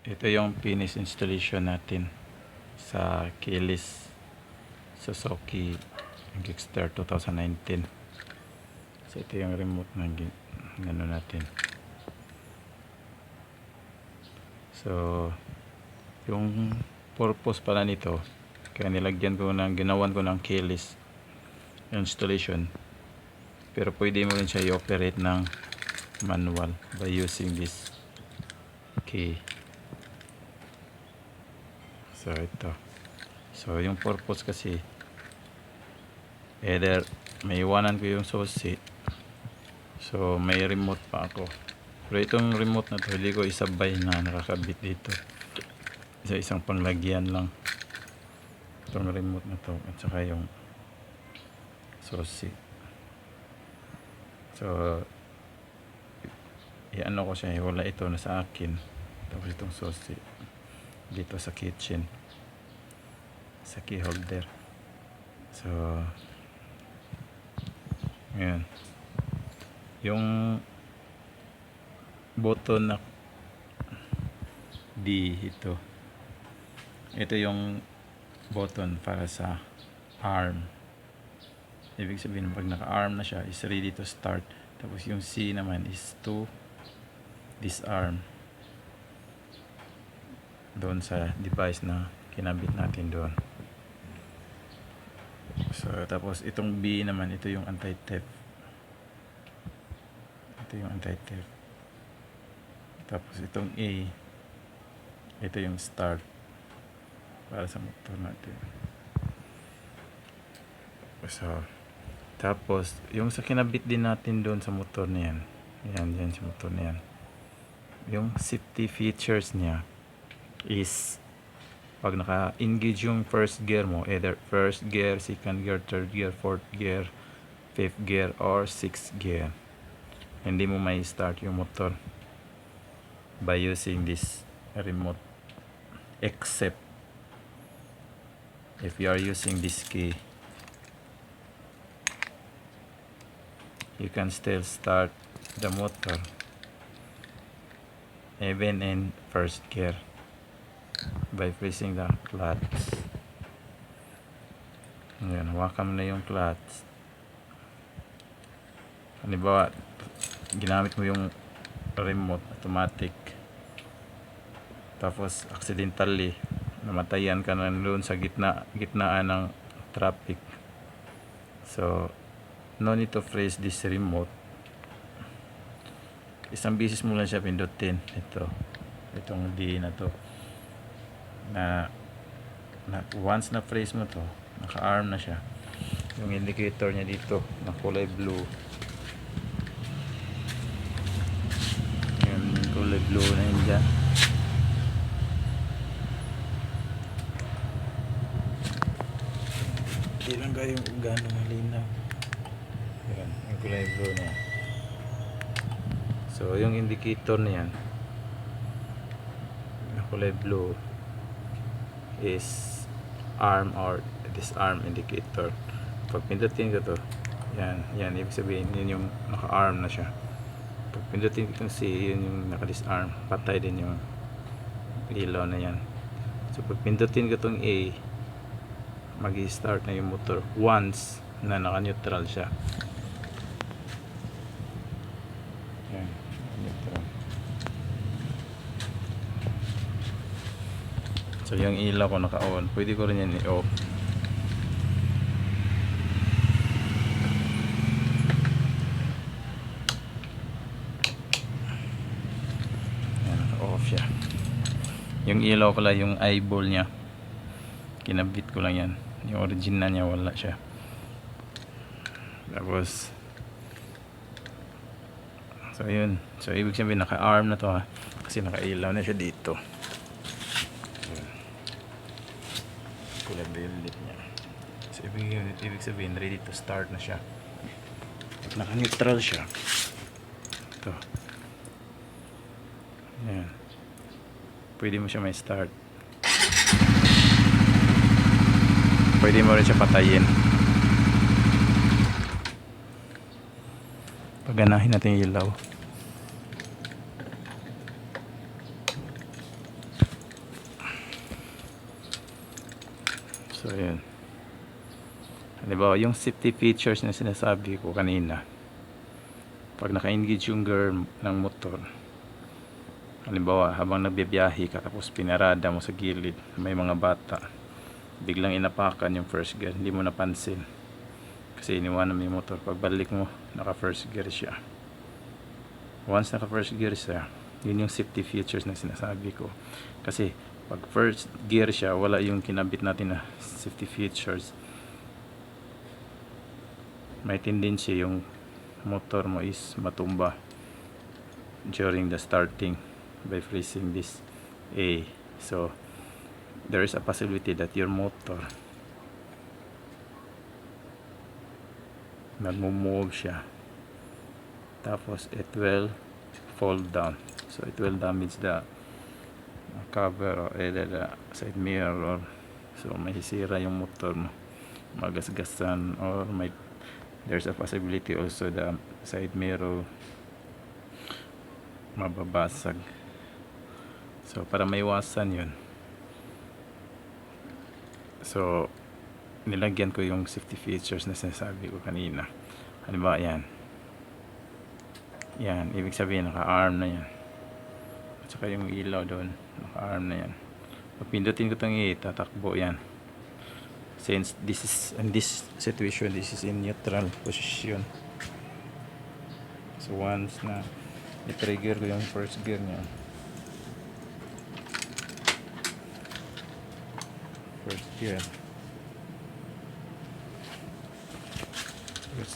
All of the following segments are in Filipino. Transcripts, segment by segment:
Ito yung finish installation natin sa keyless Suzuki GSX-S150 2019. So ito yung remote na gano natin. So yung purpose pala nito, kaya nilagyan ko ng, ginawan ko ng keyless installation, pero pwede mo rin siya i-operate ng manual by using this key. So ito, so yung purpose kasi, either may iwanan ko yung susi, so may remote pa ako, pero itong remote na to hindi ko isabay na nakakabit dito sa isang panglagyan lang, itong remote na to at saka yung susi. So iano ko siya, wala ito na sa akin, tapos itong susi dito sa kitchen sa key holder. So ayan, yung button na D, ito yung button para sa arm. Ibig sabihin pag naka arm na siya is ready to start, tapos yung C naman is to disarm doon sa device na kinabit natin doon. So tapos itong B naman, ito yung anti-theft, ito yung anti-theft. Tapos itong A, ito yung start para sa motor natin. So tapos yung sa kinabit din natin doon sa motor na yan, yan sa motor na yan, yung safety features niya is pag naka-engage yung first gear mo, either first gear, second gear, third gear, fourth gear, fifth gear, or sixth gear, hindi mo may start yung motor by using this remote, except if you are using this key, you can still start the motor even in first gear by pressing the clutch. Ayan, hawakan mo na yung clutch. Halimbawa, ginamit mo yung remote automatic, tapos accidentally namatayan ka na doon sa gitnaan ng traffic. So no need to press this remote. Isang bisis mo lang siya pindutin, itong D na to, na once na press mo to, naka-arm na siya. Yung indicator niya dito na kulay blue, yung kulay blue na yun dyan, hindi lang kayo gano'ng malinaw. Yan, yung kulay blue na yan. So yung indicator na yan na kulay blue is arm or disarm indicator. Pag pindutin ko to, yan ibig sabihin yun yung naka-arm na siya. Pag pindutin ko itong C, yun yung naka-disarm, patay din yung ilaw na yan. So pag pindutin ko itong A, mag-i-start na yung motor once na naka-neutral siya. Yan, neutral. So yung ilaw ko naka-on, pwede ko rin yan i-off. Yan, naka-off siya. Yung ilaw pala, yung eyeball niya, kinabit ko lang yan. Yung original niya wala siya. Tapos so yun, so ibig sabihin naka-arm na to ha, kasi naka-ilaw na siya dito. Kulay violet niya. So ibig sabihin ready to start na siya. Naka-neutral siya. Ito. Ayan. Pwede mo siya may start. Pwede mo rin siya patayin. Paganahin natin yung ilaw. So yun, halimbawa yung safety features na sinasabi ko kanina, pag naka-engage yung gear ng motor, halimbawa habang nagbibiyahe ka tapos pinarada mo sa gilid, may mga bata, biglang inapakan yung first gear, hindi mo napansin kasi iniwanan mo yung motor. Pagbalik mo, naka first gear siya. Once naka first gear siya, yun yung safety features na sinasabi ko. Kasi pag first gear siya, wala yung kinabit natin na safety features, may tendency yung motor mo is matumba during the starting by pressing this A. So there is a possibility that your motor nagmo-move siya, tapos it will fall down, so it will damage the cover or either the side mirror, or so may sira yung motor mo, magasgasan, or there's a possibility also the side mirror mababasag. So para maiwasan yun, so nilagyan ko yung safety features na sinasabi ko kanina. Halimbawa yan, ibig sabihin naka-arm na yan, at saka yung ilaw doon naka-arm na yan. Pag pindutin ko itong tatakbo yan, since this is in this situation, this is in neutral position. So once na i-trigger ko yung first gear niya, first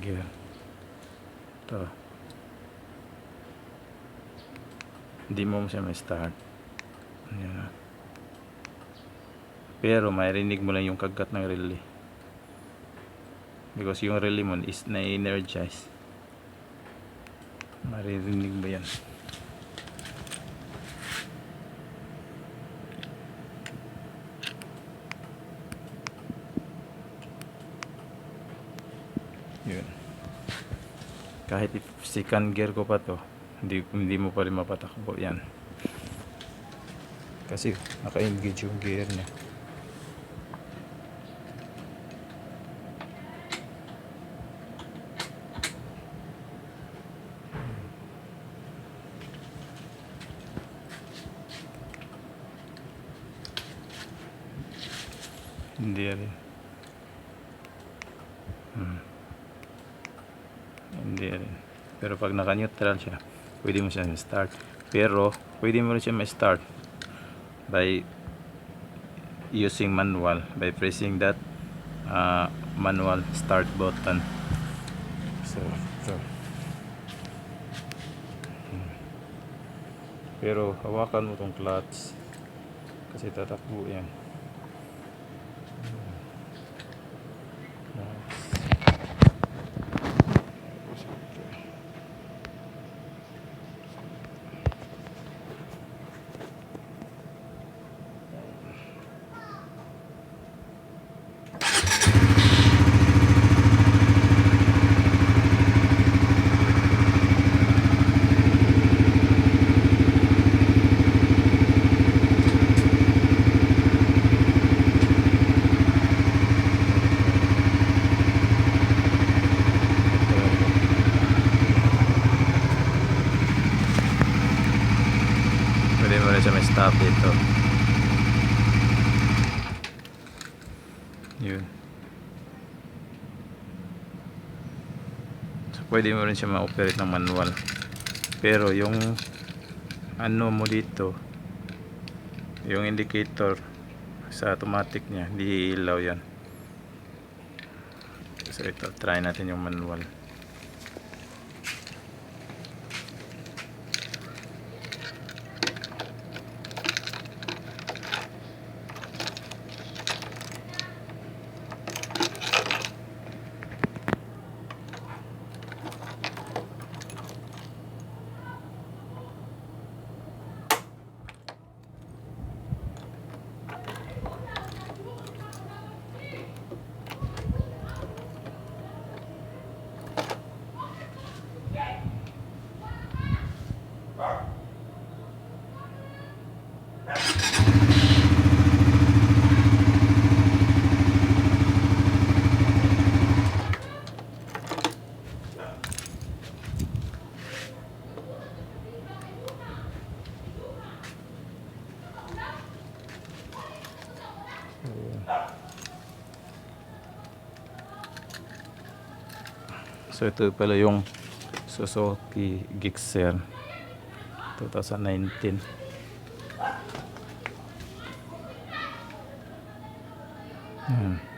gear to, hindi mo siya ma-start. Ayan. Pero marinig mo lang yung kagat ng relay, because yung relay mo is na-energize, maririnig mo yan. Yun. Kahit second gear ko pa to, hindi mo pa rin mapatakbo yan, kasi naka-engage yung gear niya. Hindi rin. Hindi rin. Pero pag naka-neutral siya, pwede mo siya start. Pero pwede mo rin siya ma-start by using manual, by pressing that manual start button. So pero hawakan mo tong clutch kasi tatakbo yan. Pwede mo rin siya may stop dito. Yun. So, pwede mo rin siya ma-operate ng manual. Pero yung ano mo dito, yung indicator sa automatic niya, hindi ilaw yan. So ito, try natin yung manual. So ito pala yung Suzuki GSX-S150 2019. Yan.